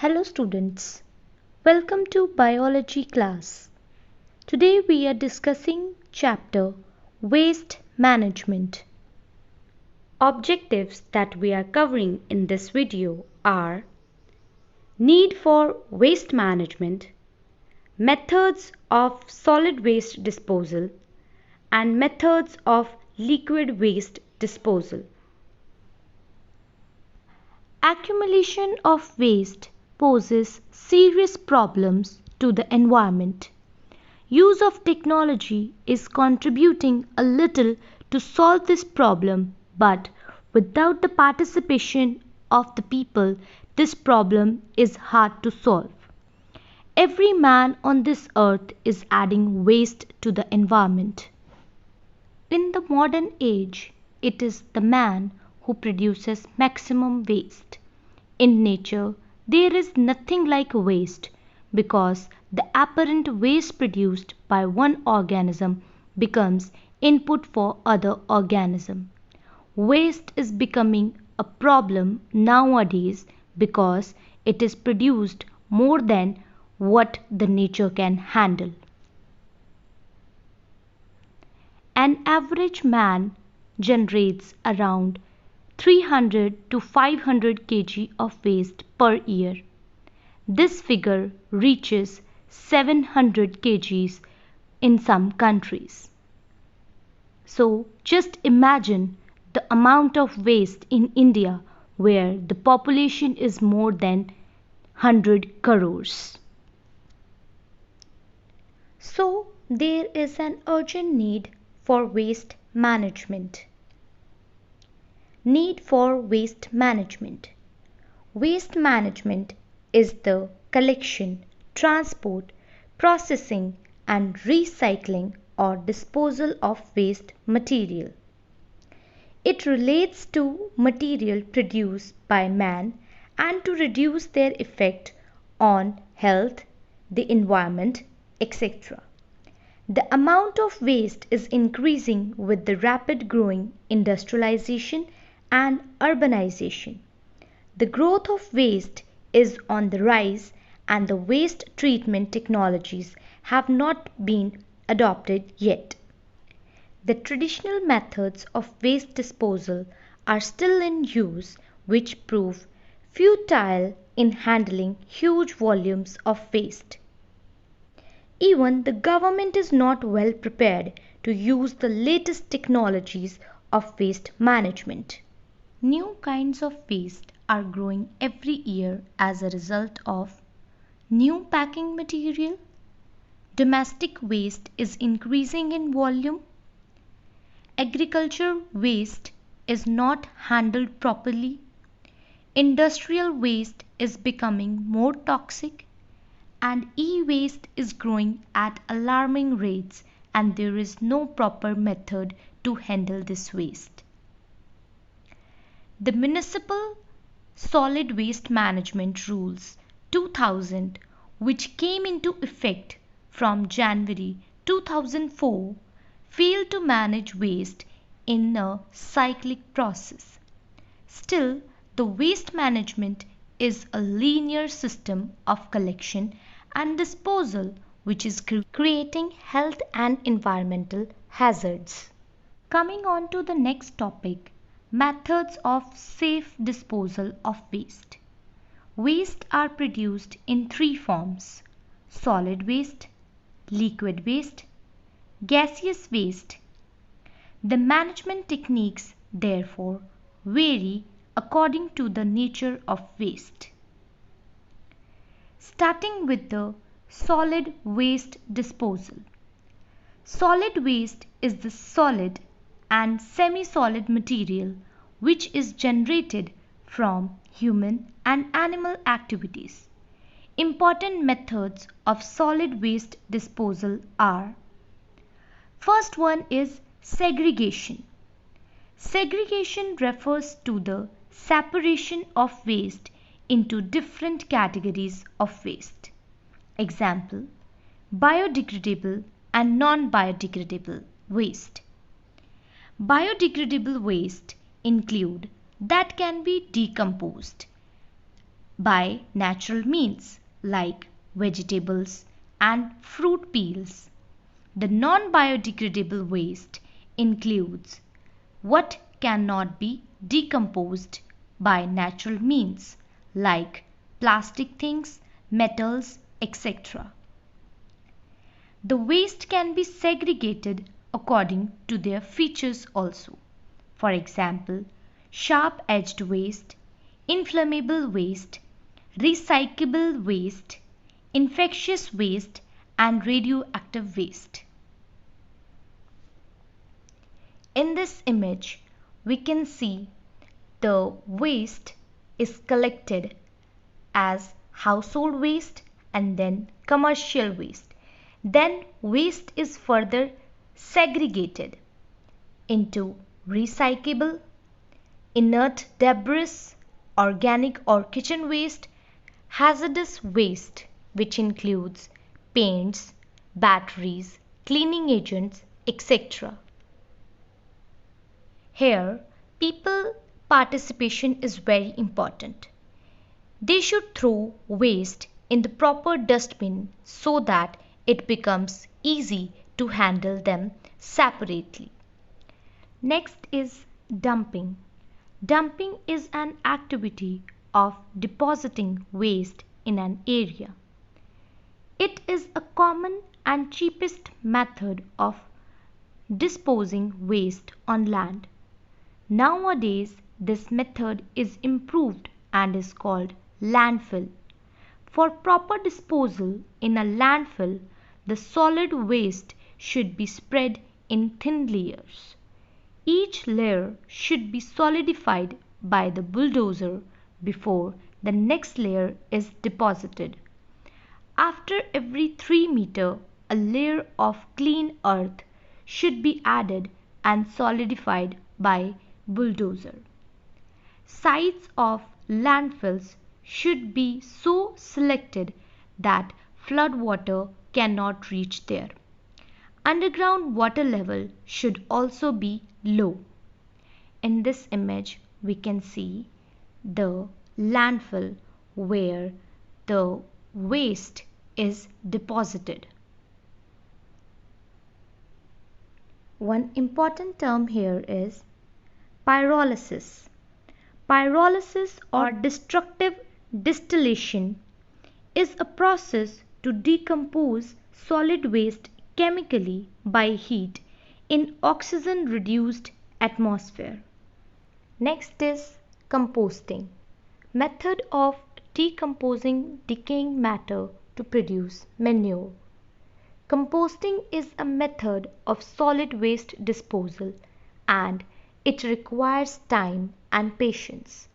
Hello students, welcome to biology class. Today we are discussing chapter Waste Management. Objectives that we are covering in this video are need for waste management, methods of solid waste disposal, and methods of liquid waste disposal. Accumulation of waste poses serious problems to the environment. Use of technology is contributing a little to solve this problem, but without the participation of the people, this problem is hard to solve. Every man on this earth is adding waste to the environment. In the modern age, it is the man who produces maximum waste. In nature, there is nothing like waste because the apparent waste produced by one organism becomes input for other organism. Waste is becoming a problem nowadays because it is produced more than what the nature can handle. An average man generates around 300 to 500 kg of waste per year. This figure reaches 700 kgs in some countries. So just imagine the amount of waste in India where the population is more than 100 crores. So there is an urgent need for waste management. Need for waste management. Waste management is the collection, transport, processing and recycling or disposal of waste material. It relates to material produced by man and to reduce their effect on health, the environment, etc. The amount of waste is increasing with the rapid growing industrialization and urbanization. The growth of waste is on the rise and the waste treatment technologies have not been adopted yet. The traditional methods of waste disposal are still in use, which prove futile in handling huge volumes of waste. Even the government is not well prepared to use the latest technologies of waste management. New kinds of waste are growing every year as a result of new packing material. Domestic waste is increasing in volume. Agriculture waste is not handled properly. Industrial waste is becoming more toxic. And e-waste is growing at alarming rates and there is no proper method to handle this waste. The Municipal Solid Waste Management Rules 2000, which came into effect from January 2004, fail to manage waste in a cyclic process. Still, the waste management is a linear system of collection and disposal which is creating health and environmental hazards. Coming on to the next topic, methods of safe disposal of waste. Waste are produced in three forms: solid waste, liquid waste, gaseous waste. The management techniques therefore vary according to the nature of waste. Starting with the solid waste disposal. Solid waste is the solid and semi-solid material which is generated from human and animal activities. Important methods of solid waste disposal are: first one is segregation. Segregation refers to the separation of waste into different categories of waste. Example: biodegradable and non-biodegradable waste. Biodegradable waste include that can be decomposed by natural means like vegetables and fruit peels. The non-biodegradable waste includes what cannot be decomposed by natural means like plastic things, metals, etc. The waste can be segregated according to their features also. For example, sharp-edged waste, inflammable waste, recyclable waste, infectious waste, and radioactive waste. In this image, we can see the waste is collected as household waste and then commercial waste. Then waste is further segregated into recyclable, inert debris, organic or kitchen waste, hazardous waste, which includes paints, batteries, cleaning agents, etc. Here, people participation is very important. They should throw waste in the proper dustbin so that it becomes easy to handle them separately. Next is dumping. Dumping is an activity of depositing waste in an area. It is a common and cheapest method of disposing waste on land. Nowadays, this method is improved and is called landfill. For proper disposal in a landfill, the solid waste should be spread in thin layers. Each layer should be solidified by the bulldozer before the next layer is deposited. After every 3 meters, a layer of clean earth should be added and solidified by bulldozer. Sites of landfills should be so selected that flood water cannot reach there. Underground water level should also be low. In this image, we can see the landfill where the waste is deposited. One important term here is pyrolysis. Pyrolysis or destructive distillation is a process to decompose solid waste chemically by heat in oxygen reduced atmosphere. Next is composting. Method of decomposing decaying matter to produce manure. Composting is a method of solid waste disposal and it requires time and patience.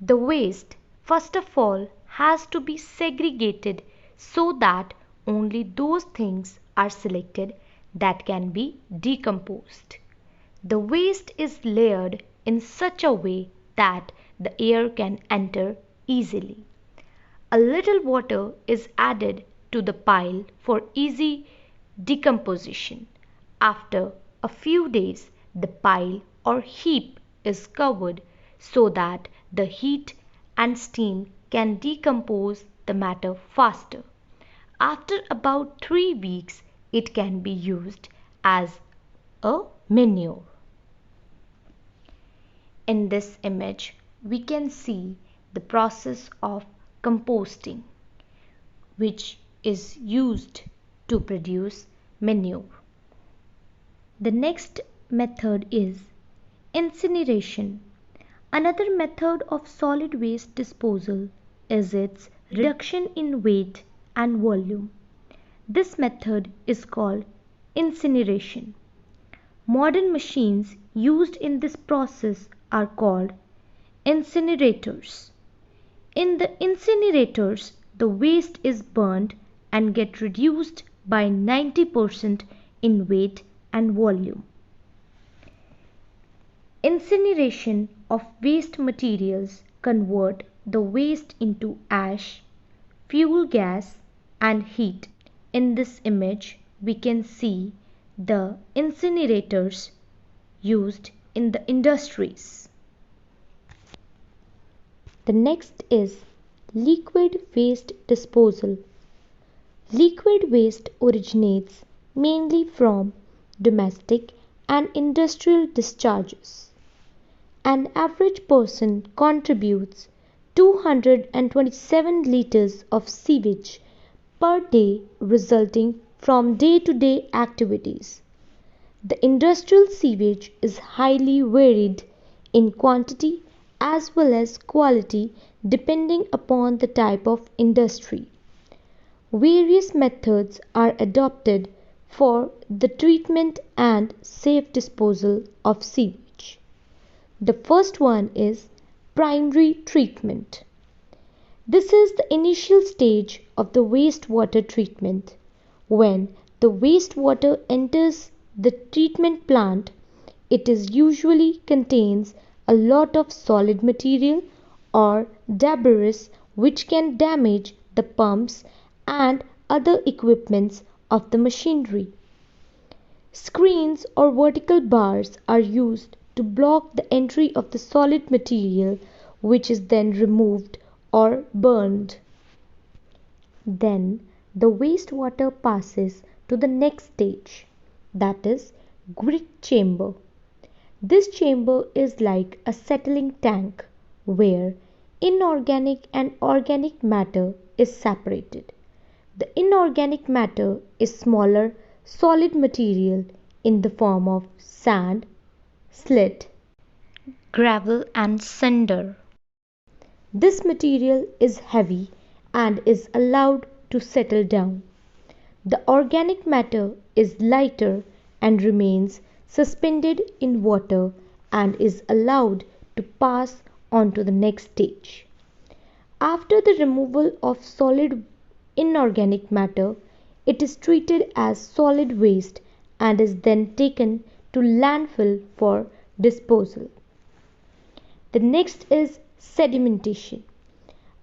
The waste, first of all, has to be segregated so that only those things are selected that can be decomposed. The waste is layered in such a way that the air can enter easily. A little water is added to the pile for easy decomposition. After a few days, the pile or heap is covered so that the heat and steam can decompose the matter faster. After about 3 weeks, it can be used as a manure. In this image, we can see the process of composting, which is used to produce manure. The next method is incineration. Another method of solid waste disposal is its reduction in weight and volume. This method is called incineration. Modern machines used in this process are called incinerators. In the incinerators, the waste is burned and get reduced by 90% in weight and volume. Incineration of waste materials convert the waste into ash, fuel gas and heat. In this image, we can see the incinerators used in the industries. The next is Liquid waste disposal. Liquid waste originates mainly from domestic and industrial discharges. An average person contributes 227 liters of sewage per day resulting from day-to-day activities. The industrial sewage is highly varied in quantity as well as quality depending upon the type of industry. Various methods are adopted for the treatment and safe disposal of sewage. The first one is primary treatment. This is the initial stage of the wastewater treatment. When the wastewater enters the treatment plant, it usually contains a lot of solid material or debris which can damage the pumps and other equipments of the machinery. Screens or vertical bars are used to block the entry of the solid material, which is then removed or burned. Then the wastewater passes to the next stage, that is grit chamber. This chamber is like a settling tank where inorganic and organic matter is separated. The inorganic matter is smaller solid material in the form of sand, slate, gravel and cinder. This material is heavy and is allowed to settle down. The organic matter is lighter and remains suspended in water and is allowed to pass on to the next stage. After the removal of solid inorganic matter, it is treated as solid waste and is then taken to landfill for disposal. The next is sedimentation.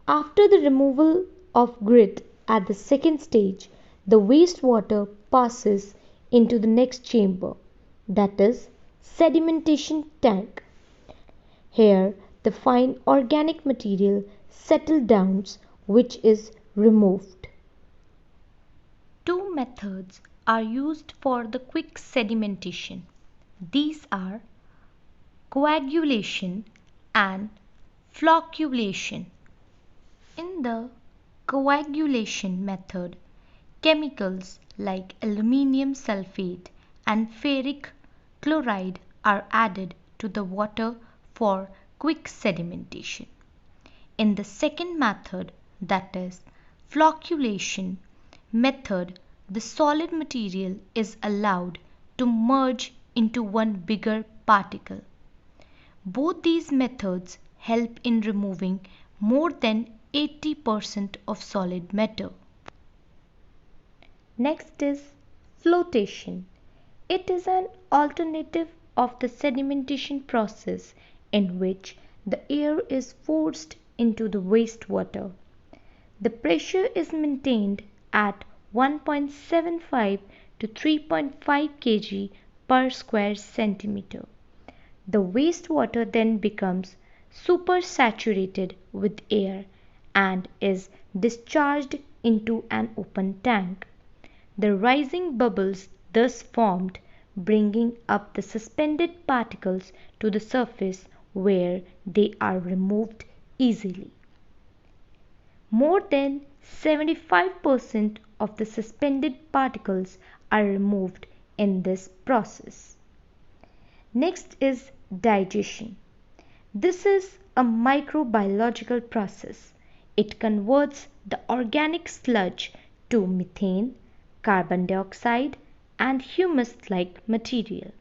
After the removal of grit at the second stage, the wastewater passes into the next chamber, that is sedimentation tank. Here the fine organic material settles down, which is removed. Two methods are used for the quick sedimentation. These are coagulation and flocculation. In the coagulation method, chemicals like aluminum sulfate and ferric chloride are added to the water for quick sedimentation. In the second method, that is flocculation method, the solid material is allowed to merge into one bigger particle. Both these methods help in removing more than 80% of solid matter. Next is flotation. It is an alternative of the sedimentation process in which the air is forced into the wastewater. The pressure is maintained at 1.75 to 3.5 kg per square centimeter. The wastewater then becomes supersaturated with air and is discharged into an open tank. The rising bubbles thus formed, bringing up the suspended particles to the surface where they are removed easily. More than 75% of the suspended particles are removed in this process. Next is digestion. This is a microbiological process. It converts the organic sludge to methane, carbon dioxide, and humus-like material.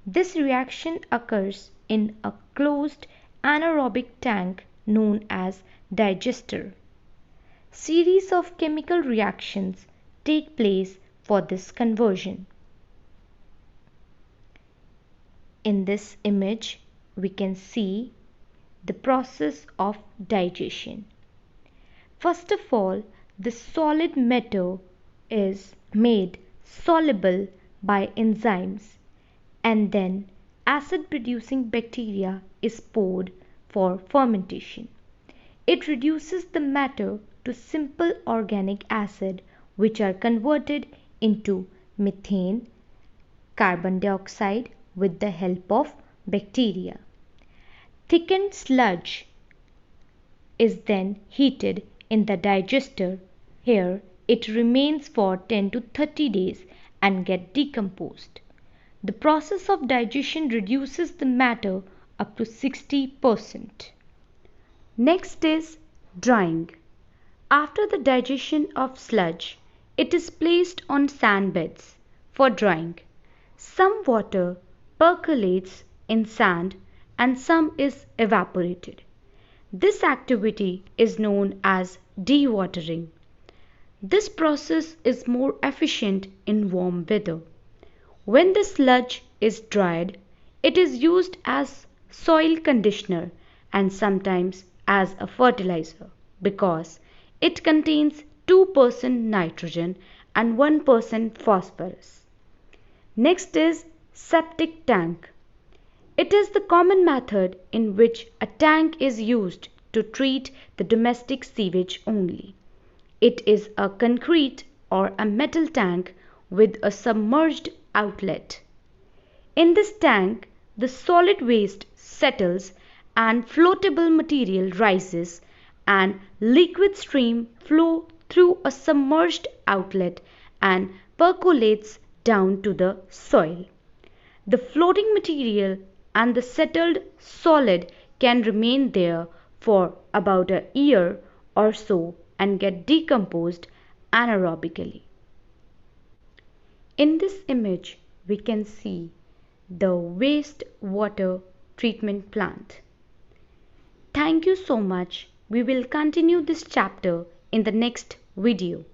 This reaction occurs in a closed anaerobic tank known as digester. Series of chemical reactions take place for this conversion. In this image, we can see the process of digestion. First of all, the solid matter is made soluble by enzymes, and then acid producing bacteria is poured for fermentation. It reduces the matter to simple organic acid which are converted into methane, carbon dioxide with the help of bacteria. Thickened sludge is then heated in the digester. Here it remains for 10 to 30 days and get decomposed. The process of digestion reduces the matter up to 60%. Next is drying. After the digestion of sludge, it is placed on sand beds for drying. Some water percolates in sand and some is evaporated. This activity is known as dewatering. This process is more efficient in warm weather. When the sludge is dried, it is used as soil conditioner and sometimes as a fertilizer because it contains 2% nitrogen and 1% phosphorus. Next is septic tank. It is the common method in which a tank is used to treat the domestic sewage only. It is a concrete or a metal tank with a submerged outlet. In this tank, the solid waste settles and floatable material rises and liquid stream flow through a submerged outlet and percolates down to the soil. The floating material and the settled solid can remain there for about a year or so and get decomposed anaerobically. In this image, we can see the waste water treatment plant. Thank you so much. We will continue this chapter in the next video.